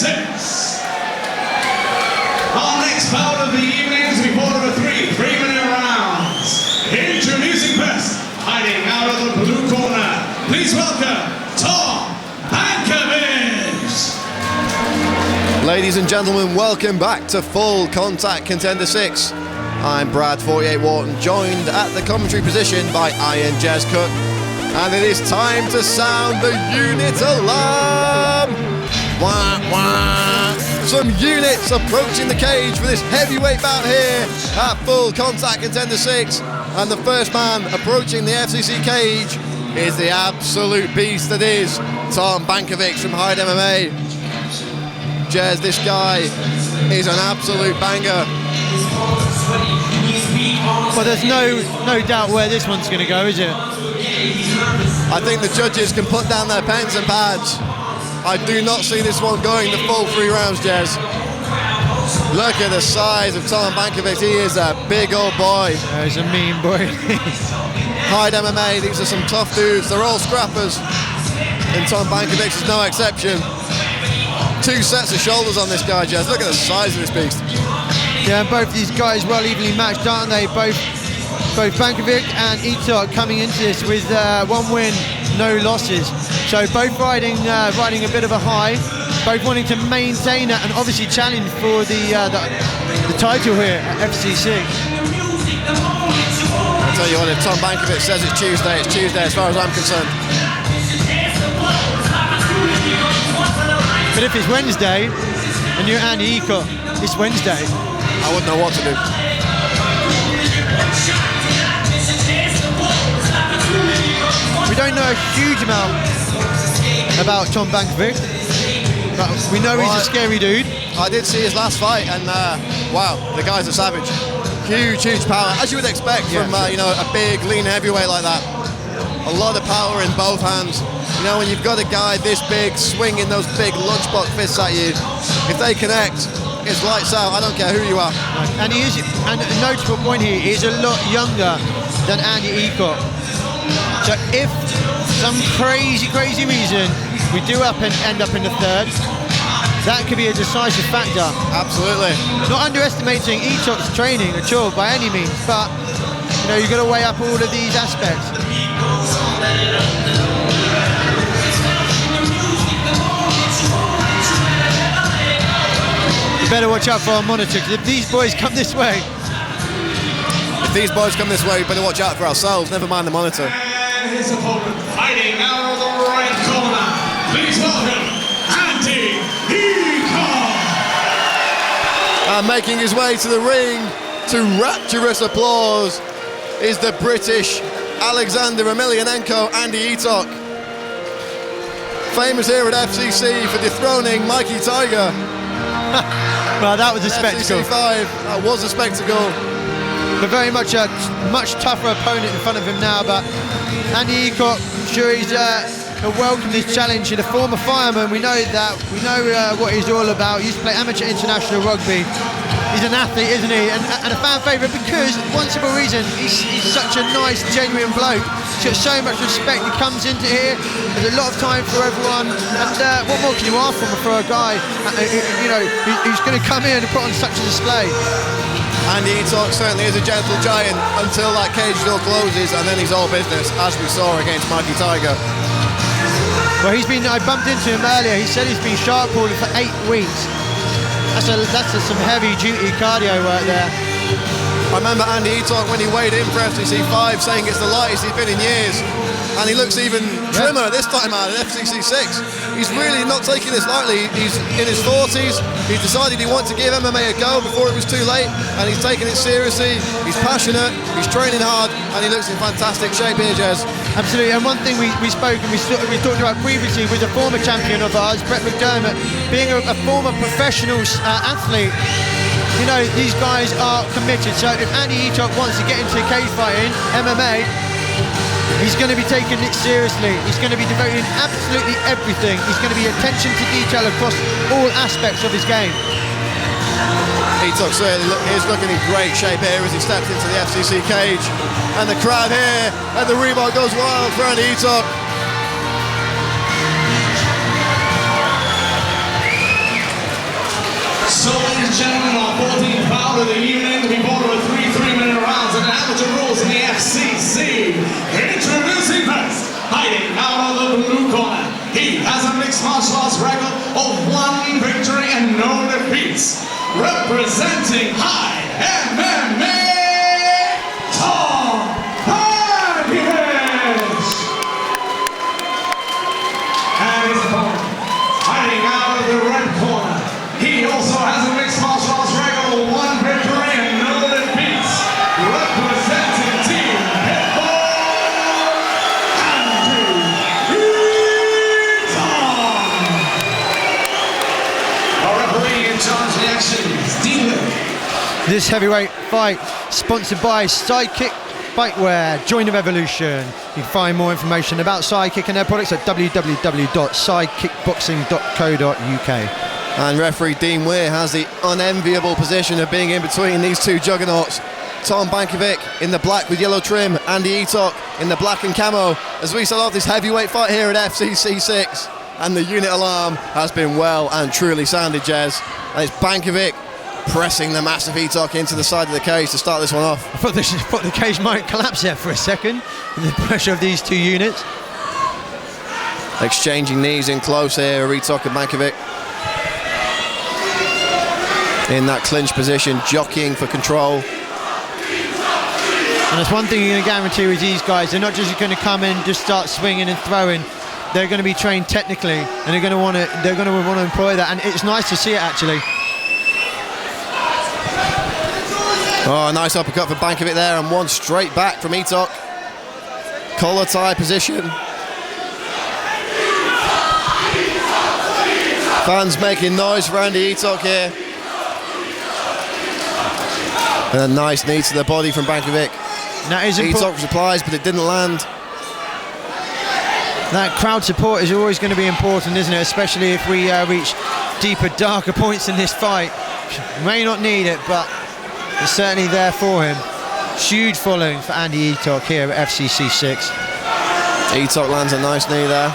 6. Our next bout of the evening is to be fought over 3 3-minute rounds. Introducing first, hiding out of the blue corner, please welcome Tom Bankevics. Ladies and gentlemen, welcome back to Full Contact Contender 6. I'm Brad 48 Walton, joined at the commentary position by Iron Jez Cook. And it is time to sound the unit alarm! Wah, wah. Some units approaching the cage for this heavyweight bout here at Full Contact Contender 6. And the first man approaching the FCC cage is the absolute beast that is Tom Bankevics from Hyde MMA. Jez, this guy is an absolute banger. Well, there's no doubt where this one's going to go, is it? I think the judges can put down their pens and pads. I do not see this one going the full 3 rounds, Jez. Look at the size of Tom Bankevics. He is a big old boy. Yeah, he's a mean boy. Hyde MMA, these are some tough dudes. They're all scrappers. And Tom Bankevics is no exception. 2 sets of shoulders on this guy, Jez. Look at the size of this beast. Yeah, and both these guys well evenly matched, aren't they? Both Bankevics and Eatock coming into this with 1 win, no losses. So both riding a bit of a high, both wanting to maintain that and obviously challenge for the title here at FCC. I'll tell you what, if Tom Bankevics says it's Tuesday as far as I'm concerned. But if it's Wednesday and you're Andy Eatock, it's Wednesday. I wouldn't know what to do. We don't know a huge amount about Tom Bankevics, but we know he's a scary dude. I did see his last fight, and wow, the guy's a savage. Huge power, as you would expect from you know, a big, lean heavyweight like that. A lot of power in both hands. You know, when you've got a guy this big swinging those big lunchbox fists at you, if they connect, it's lights out. I don't care who you are. And he is, and a notable point here, he's a lot younger than Andy Eatock. So if some crazy reason we do end up in the 3rd, that could be a decisive factor. Absolutely. Not underestimating Eatock's training at all by any means, but you know, you've got to weigh up all of these aspects. Better watch out for our monitor, because if these boys come this way, we better watch out for ourselves, never mind the monitor. And his opponent fighting out of the right corner, please welcome Andy Eatock. And making his way to the ring to rapturous applause is the British Alexander Emelianenko, Andy Eatock. Famous here at FCC for dethroning Mikey Tiger. Well, that was a spectacle. FCC 5, that was a spectacle. But very much a much tougher opponent in front of him now. But Andy Eatock, I'm sure he's welcomed this challenge. He's a former fireman. We know that. We know what he's all about. He used to play amateur international rugby. He's an athlete, isn't he? And a fan favourite because, one simple reason, he's such a nice, genuine bloke. He's got so much respect. He comes into here. There's a lot of time for everyone. And what more can you ask for a guy, you know, who's going to come in and put on such a display? Andy Eatock certainly is a gentle giant until that cage door closes, and then he's all business, as we saw against Mikey Tiger. Well, I bumped into him earlier. He said he's been sharp balling for 8 weeks. That's some heavy duty cardio work there. I remember Andy Eatock when he weighed in for FCC 5 saying it's the lightest he's been in years, and he looks even trimmer this time out at FCC 6. He's really not taking this lightly. He's in his 40s. He's decided he wants to give MMA a go before it was too late, and he's taking it seriously. He's passionate, he's training hard, and he looks in fantastic shape here, Jez. Absolutely, and one thing we spoke and we talked about previously was a former champion of ours, Brett McDermott, being a former professional athlete. You know, these guys are committed, so if Andy Eatock wants to get into cage fighting, MMA, he's going to be taking it seriously. He's going to be devoting absolutely everything. He's going to be attention to detail across all aspects of his game. Eatock certainly is looking in great shape here as he steps into the FCC cage. And the crowd here at the Reebok goes wild for Andy Eatock. FCC. Introducing first, hiding out of the blue corner. He has a mixed martial arts record of 1 victory and no defeats. Representing High MMA, Tom Bankevics. And his opponent, hiding out of the red corner. He also has a mixed martial arts record of 1 victory and no defeats. Representing Team Pitbull, Eatock. Our referee in charge of the action is Dean. This heavyweight fight sponsored by Sidekick Fightwear. Join the revolution. You can find more information about Sidekick and their products at www.sidekickboxing.co.uk. And referee Dean Weir has the unenviable position of being in between these two juggernauts. Tom Bankevic in the black with yellow trim, Andy Eatock in the black and camo, as we start off this heavyweight fight here at FCC 6. And the unit alarm has been well and truly sounded, Jez. And it's Bankevic pressing the massive Eatock into the side of the cage to start this one off. I thought the cage might collapse there for a second with the pressure of these two units. Exchanging knees in close here, Eatock and Bankevic. In that clinch position, jockeying for control. And that's one thing you're going to guarantee with these guys. They're not just going to come in, just start swinging and throwing. They're going to be trained technically, and they're going to want to employ that. And it's nice to see it actually. Oh, nice uppercut for Bankevic there, and one straight back from Eatock. Collar tie position. Fans making noise for Andy Eatock here. And a nice knee to the body from Bankevic. That is Eatock replies, but it didn't land. That crowd support is always going to be important, isn't it? Especially if we reach deeper, darker points in this fight. May not need it, but it's certainly there for him. Huge following for Andy Eatock here at FCC 6. Eatock lands a nice knee there.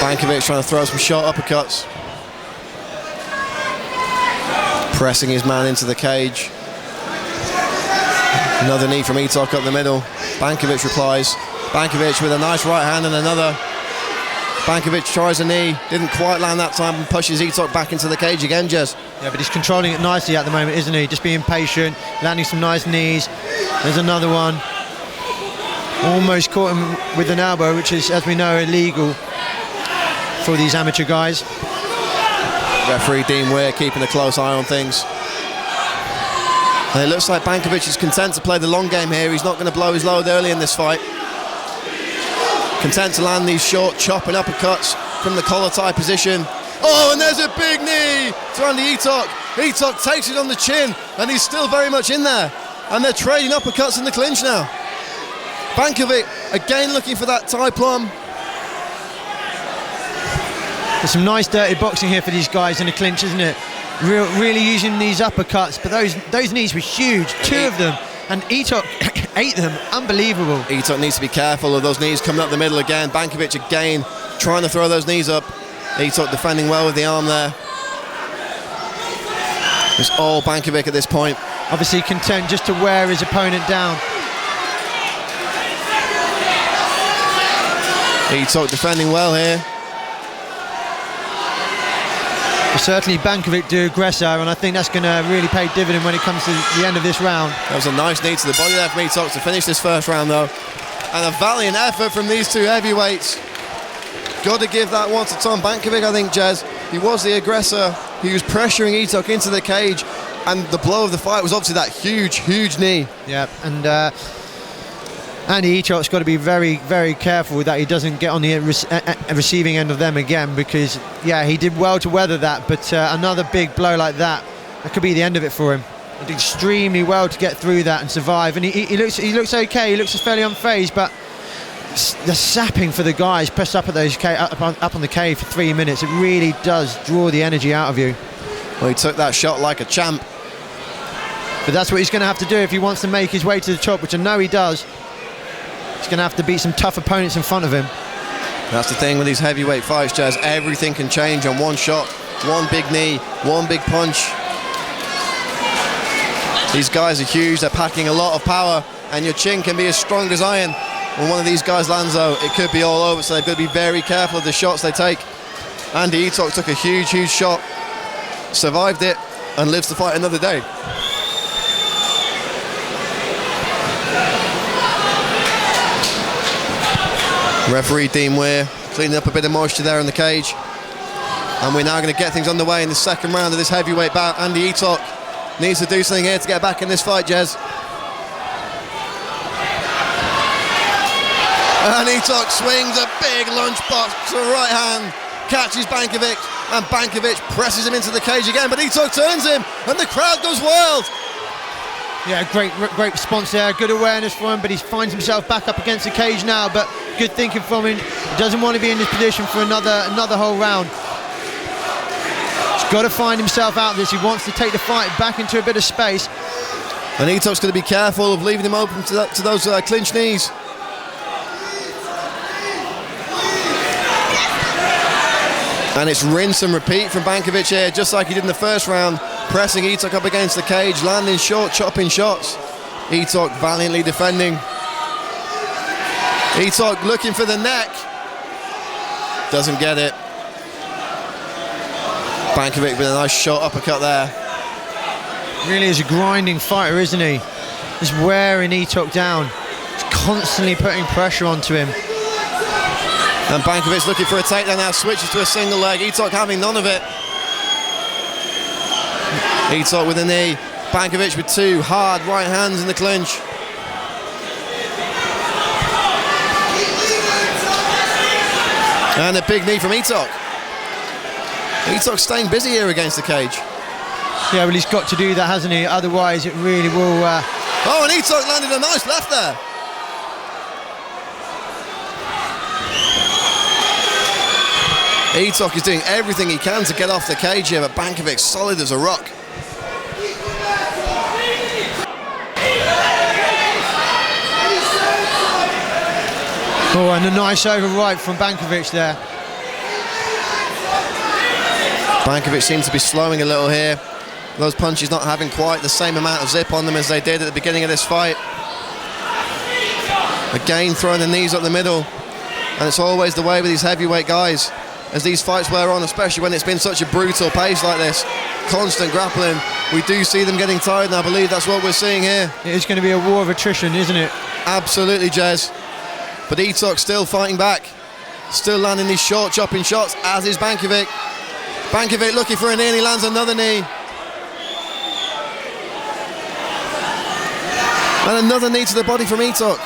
Bankevic trying to throw some short uppercuts. Pressing his man into the cage. Another knee from Eatock up the middle. Bankevic replies. Bankevic with a nice right hand and another. Bankevic tries a knee, didn't quite land that time, and pushes Eatock back into the cage again, Jez. Yeah, but he's controlling it nicely at the moment, isn't he? Just being patient, landing some nice knees. There's another one. Almost caught him with an elbow, which is, as we know, illegal for these amateur guys. Referee Dean Weir keeping a close eye on things. And it looks like Bankevic is content to play the long game here. He's not going to blow his load early in this fight. Content to land these short chopping uppercuts from the collar tie position. Oh, and there's a big knee to Andy Eatock. Eatock takes it on the chin, and he's still very much in there. And they're trading uppercuts in the clinch now. Bankevic again looking for that tie plum. There's some nice dirty boxing here for these guys in the clinch, isn't it? Really using these uppercuts, but those knees were huge, 2 of them, and Eatock ate them. Unbelievable. Eatock needs to be careful of those knees coming up the middle again. Bankevic again trying to throw those knees up. Eatock defending well with the arm there. It's all Bankevic at this point. Obviously content just to wear his opponent down. Eatock defending well here. Certainly Bankevic do aggressor, and I think that's going to really pay dividend when it comes to the end of this round. That was a nice knee to the body there from Eatock to finish this first round though. And a valiant effort from these two heavyweights. Got to give that one to Tom Bankevic, I think, Jez. He was the aggressor. He was pressuring Eatock into the cage, and the blow of the fight was obviously that huge knee. Yeah, and Andy Eatock's got to be very, very careful that he doesn't get on the receiving end of them again, because, yeah, he did well to weather that, but another big blow like that could be the end of it for him. He did extremely well to get through that and survive, and he looks okay. He looks fairly unfazed, but the sapping for the guys pressed up at those up on the cage for 3 minutes, it really does draw the energy out of you. Well, he took that shot like a champ. But that's what he's going to have to do if he wants to make his way to the top, which I know he does. He's going to have to beat some tough opponents in front of him. That's the thing with these heavyweight fights, Jez. Everything can change on one shot, one big knee, one big punch. These guys are huge, they're packing a lot of power, and your chin can be as strong as iron. When one of these guys lands though, it could be all over, so they've got to be very careful of the shots they take. Andy Eatock took a huge shot, survived it, and lives to fight another day. Referee Dean Weir cleaning up a bit of moisture there in the cage. And we're now going to get things underway in the second round of this heavyweight bout. Andy Eatock needs to do something here to get back in this fight, Jez. And Eatock swings a big lunchbox to the right hand, catches Bankevics, and Bankevics presses him into the cage again, but Eatock turns him, and the crowd goes wild. Yeah, great response there, good awareness for him, but he finds himself back up against the cage now, but good thinking from him. He doesn't want to be in this position for another whole round. He's got to find himself out of this. He wants to take the fight back into a bit of space. And Eatock's going to be careful of leaving him open to those clinch knees. And it's rinse and repeat from Bankevics here, just like he did in the first round, pressing Eatock up against the cage, landing short, chopping shots. Eatock valiantly defending. Eatock looking for the neck. Doesn't get it. Bankevics with a nice short uppercut there. Really is a grinding fighter, isn't he? Just wearing Eatock down. He's constantly putting pressure onto him. And Bankevics looking for a takedown now, switches to a single leg. Eatock having none of it. Eatock with a knee. Bankevics with two hard right hands in the clinch. And a big knee from Eatock. Eatock's staying busy here against the cage. Yeah, well, he's got to do that, hasn't he? Otherwise, it really will... Oh, and Eatock landed a nice left there. Eatock is doing everything he can to get off the cage here, but Bankevics solid as a rock. Oh, and a nice overright from Bankevics there. Bankevics seems to be slowing a little here. Those punches not having quite the same amount of zip on them as they did at the beginning of this fight. Again, throwing the knees up the middle. And it's always the way with these heavyweight guys. As these fights wear on, especially when it's been such a brutal pace like this, constant grappling, we do see them getting tired, and I believe that's what we're seeing here. It is going to be a war of attrition, isn't it? Absolutely, Jez. But Eatock still fighting back, still landing these short chopping shots, as is Bankevics. Bankevics looking for a knee, and he lands another knee. And another knee to the body from Eatock.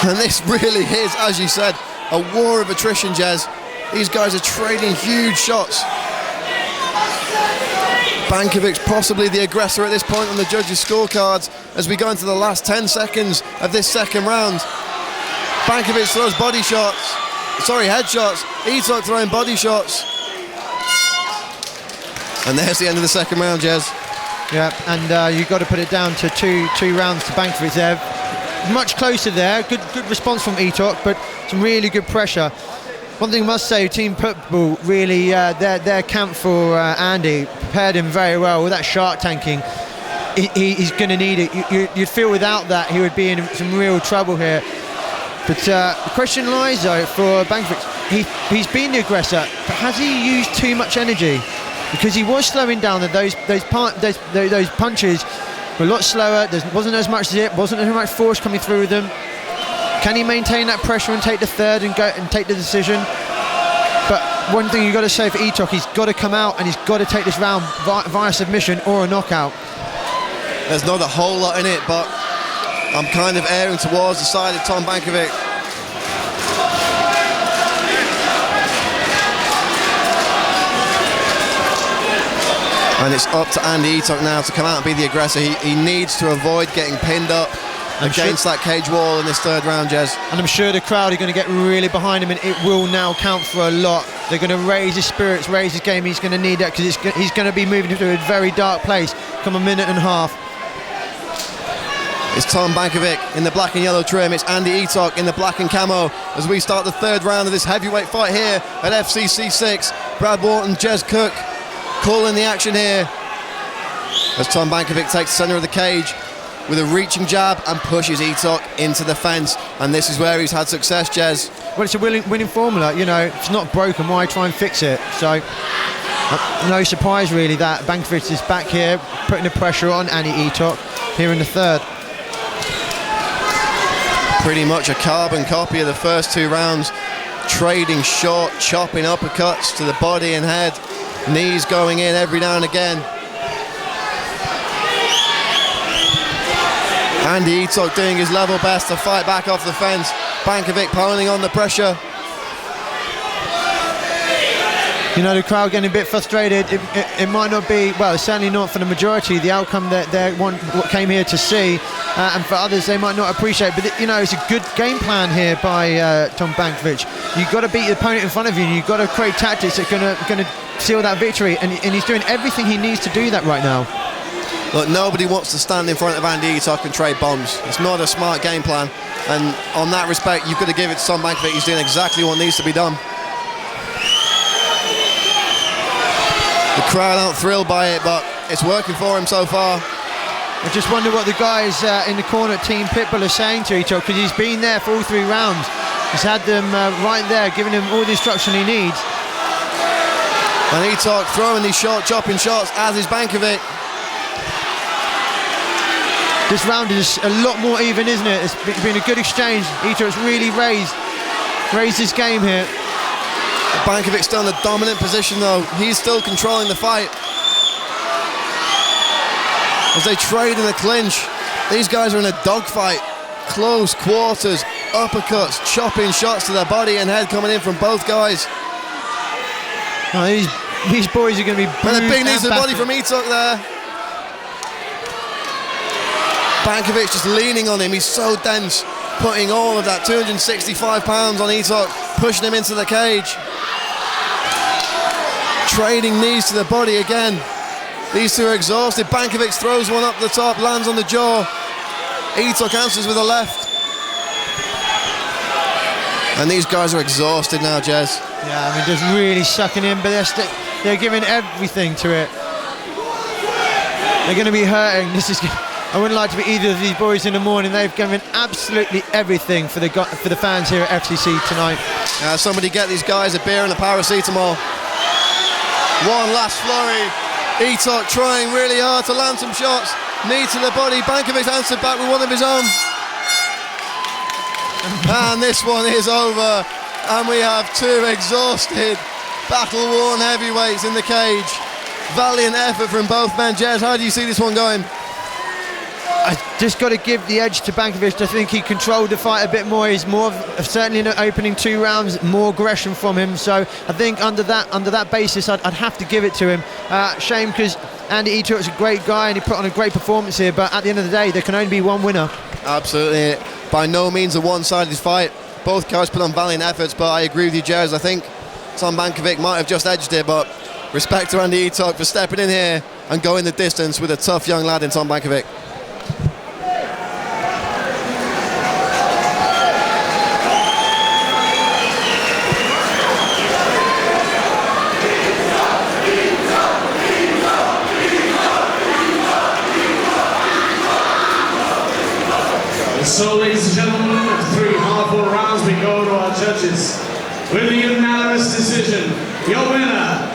And this really is, as you said, a war of attrition, Jez. These guys are trading huge shots. Bankevics possibly the aggressor at this point on the judges' scorecards as we go into the last 10 seconds of this second round. Bankevics throws body shots. Sorry, headshots. Eatock throwing body shots. And there's the end of the second round, Jez. Yeah, and you've got to put it down to two rounds to Bankevics there. Much closer there, good response from Eatock, but some really good pressure. One thing I must say, Team Pitbull really, their camp for Andy prepared him very well with that shark tanking. He's going to need it. You'd feel without that he would be in some real trouble here. But the question lies though for Bankevics, he's been the aggressor, but has he used too much energy? Because he was slowing down, those punches were a lot slower, there wasn't as much zip, wasn't as much force coming through them. Can he maintain that pressure and take the third and go and take the decision? But one thing you've got to say for Eatock, he's got to come out and he's got to take this round via submission or a knockout. There's not a whole lot in it, but I'm kind of erring towards the side of Tom Bankevics. And it's up to Andy Eatock now to come out and be the aggressor. He needs to avoid getting pinned up against that cage wall in this third round, Jez. And I'm sure the crowd are going to get really behind him, and it will now count for a lot. They're going to raise his spirits, raise his game. He's going to need that because he's going to be moving into a very dark place come a minute and a half. It's Tom Bankevics in the black and yellow trim. It's Andy Eatock in the black and camo as we start the third round of this heavyweight fight here at FCC 6. Brad Walton, Jez Cook calling the action here. as Tom Bankevics takes the centre of the cage with a reaching jab and pushes Eatock into the fence. And this is where he's had success, Jez. Well, it's a winning formula, you know. It's not broken, why try and fix it? So, no surprise really that Bankevics is back here, putting the pressure on Andy Eatock here in the third. Pretty much a carbon copy of the first 2 rounds, trading short, chopping uppercuts to the body and head, knees going in every now and again. Andy Eatock doing his level best to fight back off the fence. Bankevics piling on the pressure. You know, the crowd getting a bit frustrated. It might not be, well, certainly not for the majority, the outcome that they came here to see, and for others they might not appreciate. But you know, it's a good game plan here by Tom Bankevics. You've got to beat the opponent in front of you, and you've got to create tactics that are going to seal that victory. And he's doing everything he needs to do that right now. Look, nobody wants to stand in front of Andy Eatock and trade bombs. It's not a smart game plan, and on that respect, you've got to give it to Tom Bankevics. He's doing exactly what needs to be done. The crowd aren't thrilled by it, but it's working for him so far. I just wonder what the guys in the corner, Team Pitbull, are saying to Eatock, because he's been there for all 3 rounds. He's had them right there, giving him all the instruction he needs. And Eatock throwing these short chopping shots, as is Bankevics. This round is a lot more even, isn't it? It's been a good exchange. Eatock's really raised his game here. Bankevics still in the dominant position though. He's still controlling the fight. As they trade in the clinch, these guys are in a dogfight. Close quarters, uppercuts, chopping shots to their body and head coming in from both guys. Oh, these boys are going to be bruised. And a big knee to the body from Eatock there. Bankevics just leaning on him. He's so dense, putting all of that 265 pounds on Eatock, pushing him into the cage. Trading knees to the body again. These two are exhausted. Bankevics throws one up the top, lands on the jaw. Eatock answers with a left. And these guys are exhausted now, Jez. Yeah, I mean, just really sucking in, but they're giving everything to it. They're going to be hurting. I wouldn't like to be either of these boys in the morning. They've given absolutely everything for the fans here at FCC tonight. Somebody get these guys a beer and a paracetamol. One last flurry. Eatock trying really hard to land some shots. Knee to the body. Bankevics answered back with one of his own. And this one is over. And we have 2 exhausted, battle-worn heavyweights in the cage. Valiant effort from both men. Jez, how do you see this one going? I just got to give the edge to Bankevics. I think he controlled the fight a bit more. He's more, certainly in the opening 2 rounds, more aggression from him. So I think under that basis, I'd have to give it to him. Shame because Andy Eatock's a great guy and he put on a great performance here. But at the end of the day, there can only be one winner. Absolutely. By no means a one-sided fight. Both guys put on valiant efforts, but I agree with you, Jez. I think Tom Bankevics might have just edged it, but respect to Andy Eatock for stepping in here and going the distance with a tough young lad in Tom Bankevics. So, ladies and gentlemen, after 3 hard-fought rounds, we go to our judges. With a unanimous decision, your winner,